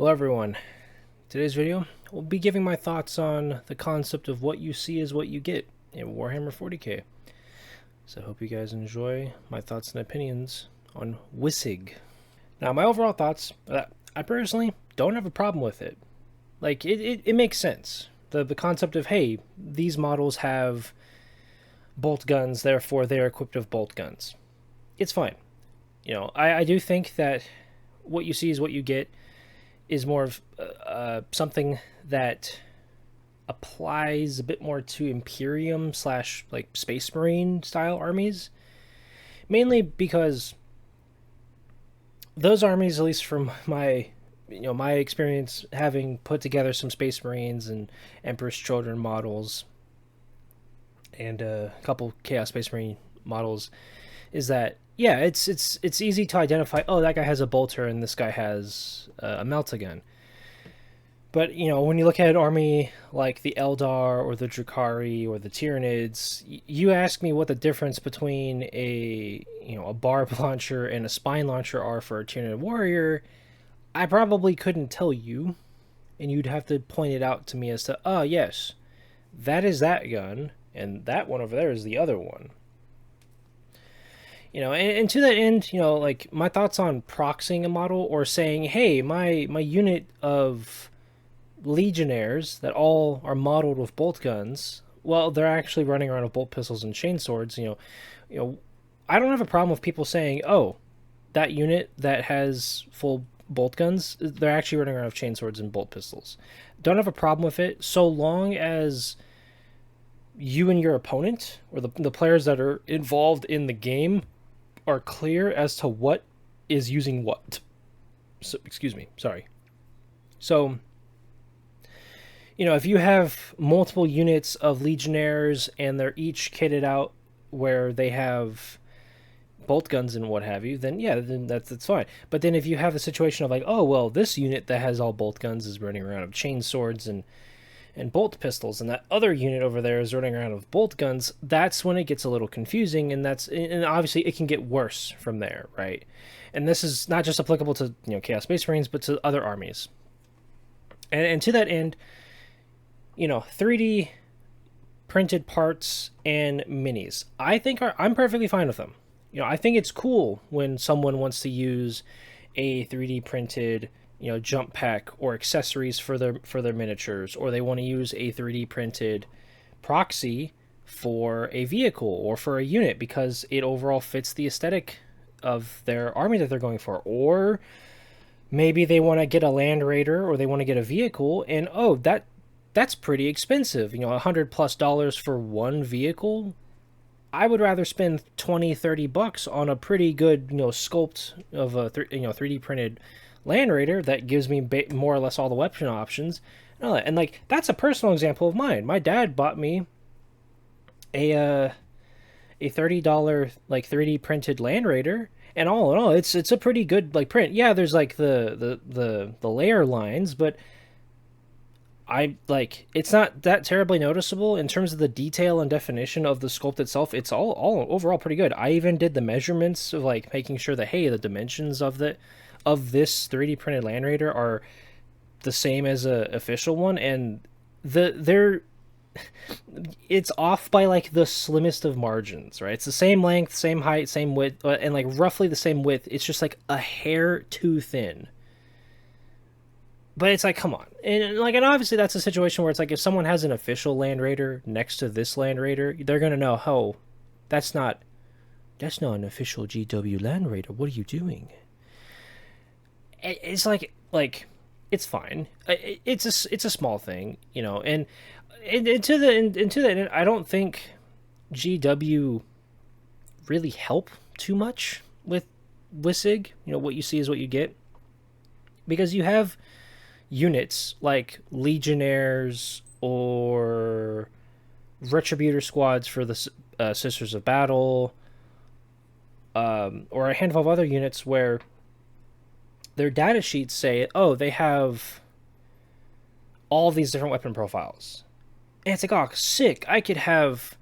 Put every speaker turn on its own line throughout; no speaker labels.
Hello everyone. Today's video, we'll be giving my thoughts on the concept of what you see is what you get in Warhammer 40k. So I hope you guys enjoy my thoughts and opinions on WYSIWYG. Now my overall thoughts, I personally don't have a problem with it. Like, it makes sense. The concept of, hey, these models have bolt guns, therefore they're equipped with bolt guns. It's fine. You know, I do think that what you see is what you get is more of something that applies a bit more to Imperium slash like Space Marine style armies, mainly because those armies, at least from my experience having put together some Space Marines and Emperor's Children models and a couple Chaos Space Marine models, is that yeah, it's easy to identify. Oh, that guy has a bolter and this guy has a meltagun. But when you look at an army like the Eldar or the Drukhari or the Tyranids, you ask me what the difference between a barb launcher and a spine launcher are for a Tyranid warrior. I probably couldn't tell you, and you'd have to point it out to me as to, oh yes, that is that gun, and that one over there is the other one. And to that end, like my thoughts on proxying a model or saying, hey, my unit of legionnaires that all are modeled with bolt guns, well, they're actually running around with bolt pistols and chain swords. I don't have a problem with people saying, oh, that unit that has full bolt guns, they're actually running around with chain swords and bolt pistols. Don't have a problem with it, so long as you and your opponent, or the players that are involved in the game, are clear as to what is using what. So, excuse me, sorry. So, if you have multiple units of legionnaires and they're each kitted out where they have bolt guns and what have you, then yeah, then that's fine. But then if you have a situation of like, oh well, this unit that has all bolt guns is running around with chain swords and bolt pistols, and that other unit over there is running around with bolt guns, that's when it gets a little confusing, and obviously it can get worse from there, right? And this is not just applicable to Chaos Space Marines, but to other armies. And to that end, 3D printed parts and minis, I think I'm perfectly fine with them. I think it's cool when someone wants to use a 3D printed jump pack or accessories for their miniatures, or they want to use a 3D printed proxy for a vehicle or for a unit because it overall fits the aesthetic of their army that they're going for. Or maybe they want to get a Land Raider or they want to get a vehicle, and that's pretty expensive. $100+ for one vehicle. I would rather spend $20-30 on a pretty good sculpt of a 3D printed Land Raider that gives me more or less all the weapon options and all that. And like, that's a personal example of mine. My dad bought me a $30 like 3D printed Land Raider, and all in all, it's a pretty good like print. Yeah, there's like the layer lines, but it's not that terribly noticeable in terms of the detail and definition of the sculpt itself. It's all overall pretty good. I even did the measurements of like making sure that, hey, the dimensions of this 3D printed Land Raider are the same as a official one, and it's off by like the slimmest of margins, right? It's the same length, same height, same width, and like roughly the same width. It's just like a hair too thin. But it's like, come on. And obviously that's a situation where it's like, if someone has an official Land Raider next to this Land Raider, they're going to know, oh, that's not an official GW Land Raider. What are you doing? It's like it's fine. It's a small thing, and to that, I don't think GW really help too much with WYSIWYG. What you see is what you get, because you have units like Legionnaires or Retributor squads for the Sisters of Battle, or a handful of other units where their data sheets say, oh, they have all these different weapon profiles. And it's like, oh, sick, I could have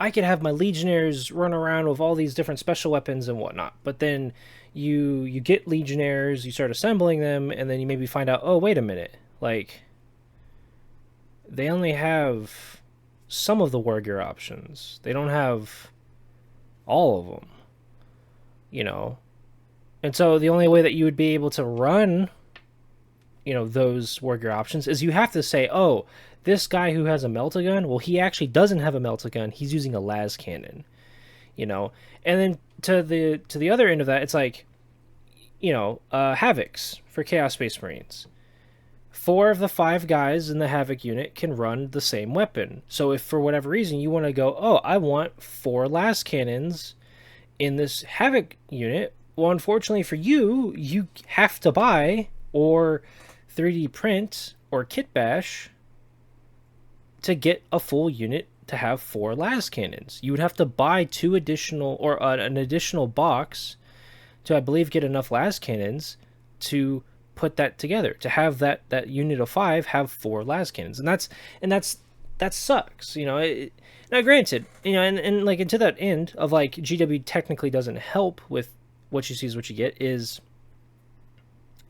I could have my legionnaires run around with all these different special weapons and whatnot. But then you get legionnaires, you start assembling them, and then you maybe find out, oh, wait a minute, like they only have some of the war gear options. They don't have all of them, you know. And so the only way that you would be able to run, you know, those war gear options is you have to say, oh, this guy who has a melta-gun, well, he actually doesn't have a melta-gun. He's using a las cannon, you know. And then to the other end of that, it's like, you know, Havocs for Chaos Space Marines. 4 of the 5 guys in the Havoc unit can run the same weapon. So if for whatever reason you want to go, oh, I want 4 las cannons in this Havoc unit, well, unfortunately for you, you have to buy or 3D print or kit bash to get a full unit to have 4 las cannons. You would have to buy 2 additional or an additional box to, I believe, get enough las cannons to put that together, to have that unit of 5 have 4 las cannons. And that sucks, you know. Now granted, you know, and like, and to that end of like, GW technically doesn't help with what you see is what you get is,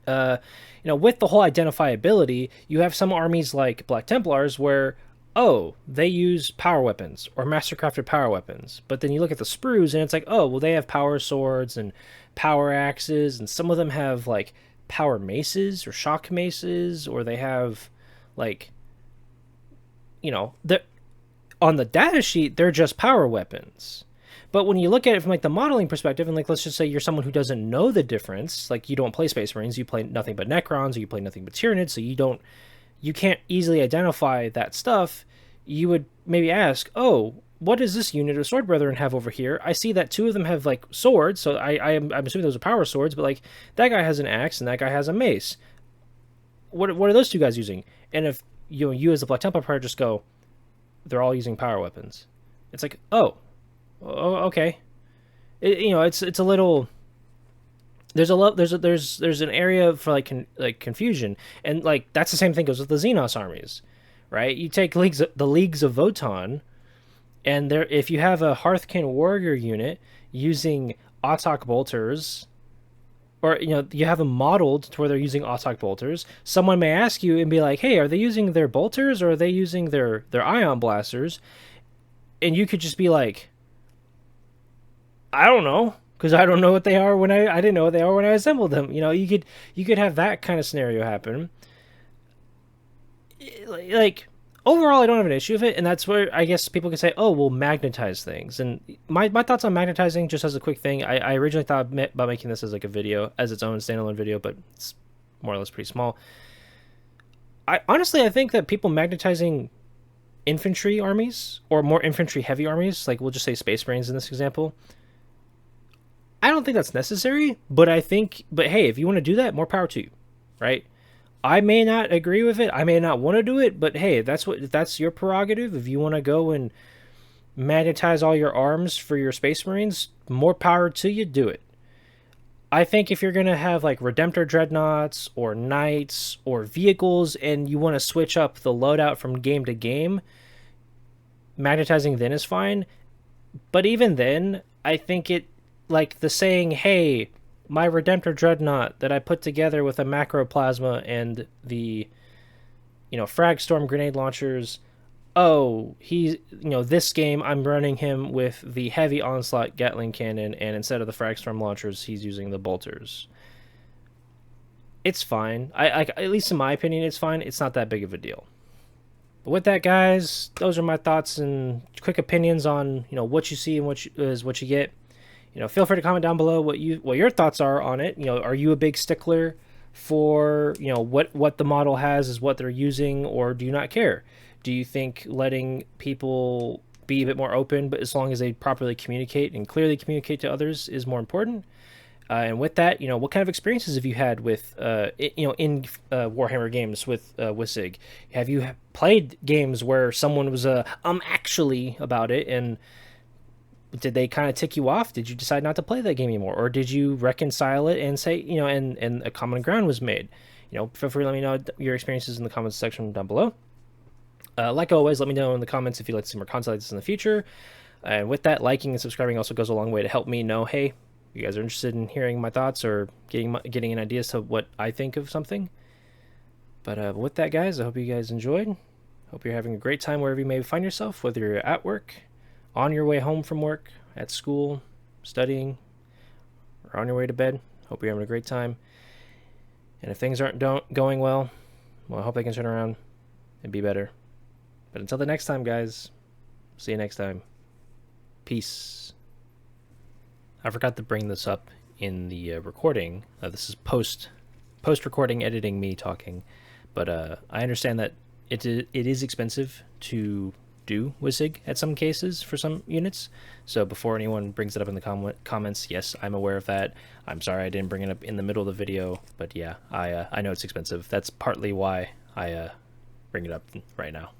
you know, with the whole identifiability, you have some armies like Black Templars where, oh, they use power weapons or mastercrafted power weapons. But then you look at the sprues and it's like, oh, well, they have power swords and power axes, and some of them have like power maces or shock maces, or they have like, you know, on the data sheet, they're just power weapons. But when you look at it from like the modeling perspective, and like, let's just say you're someone who doesn't know the difference, like you don't play Space Marines, you play nothing but Necrons, or you play nothing but Tyranids, so you can't easily identify that stuff. You would maybe ask, oh, what does this unit of Sword Brethren have over here? I see that 2 of them have like swords, so I'm assuming those are power swords, but like that guy has an axe and that guy has a mace. What are those 2 guys using? And if you as a Black Templar player just go, they're all using power weapons. It's like, oh, okay. You know, it's a little. There's an area for like confusion, and like that's the same thing goes with the Xenos armies, right? You take the leagues of Votann, and there, if you have a Hearthkin warrior unit using Autok bolters, or you know you have them modeled to where they're using Autok bolters, someone may ask you and be like, hey, are they using their bolters or are they using their ion blasters? And you could just be like, I don't know, because I don't know what they are when I didn't know what they are when I assembled them. You know, you could have that kind of scenario happen. Like, overall, I don't have an issue with it, and that's where I guess people can say, oh, we'll magnetize things. And my thoughts on magnetizing, just as a quick thing, I originally thought about making this as like a video, as its own standalone video, but it's more or less pretty small. I think that people magnetizing infantry armies, or more infantry heavy armies, like we'll just say Space Marines in this example, I don't think that's necessary, but hey, if you want to do that, more power to you, right? I may not agree with it. I may not want to do it, but hey, that's your prerogative. If you want to go and magnetize all your arms for your Space Marines, more power to you, do it. I think if you're going to have like Redemptor Dreadnoughts or Knights or vehicles and you want to switch up the loadout from game to game, magnetizing then is fine. But even then, I think it, like the saying, hey, my Redemptor Dreadnought that I put together with a Macroplasma and the, you know, Fragstorm grenade launchers, oh, this game I'm running him with the heavy onslaught Gatling cannon, and instead of the Fragstorm launchers, he's using the bolters. It's fine. At least in my opinion, it's fine. It's not that big of a deal. But with that, guys, those are my thoughts and quick opinions on, you know, what you see and what you get. You know, feel free to comment down below what your thoughts are on it. You know, are you a big stickler for, you know, what the model has is what they're using, or do you not care? Do you think letting people be a bit more open, but as long as they properly communicate and clearly communicate to others, is more important? And with that, you know, what kind of experiences have you had with, in Warhammer games with WYSIWYG? Have you played games where someone was actually about it, and did they kind of tick you off? Did you decide not to play that game anymore? Or did you reconcile it and say, you know, and a common ground was made? You know, feel free to let me know your experiences in the comments section down below. Like always, let me know in the comments if you'd like to see more content like this in the future. And with that, liking and subscribing also goes a long way to help me know, hey, you guys are interested in hearing my thoughts or getting an idea to what I think of something. But with that, guys, I hope you guys enjoyed. Hope you're having a great time wherever you may find yourself, whether you're at work, on your way home from work, at school, studying, or on your way to bed. Hope you're having a great time. And if things aren't going well, I hope they can turn around and be better. But until the next time, guys, see you next time. Peace. I forgot to bring this up in the recording. This is post-recording editing me talking. But I understand that it is expensive to do WYSIWYG at some cases for some units. So before anyone brings it up in the comments, yes, I'm aware of that. I'm sorry I didn't bring it up in the middle of the video, but yeah, I know it's expensive. That's partly why I bring it up right now.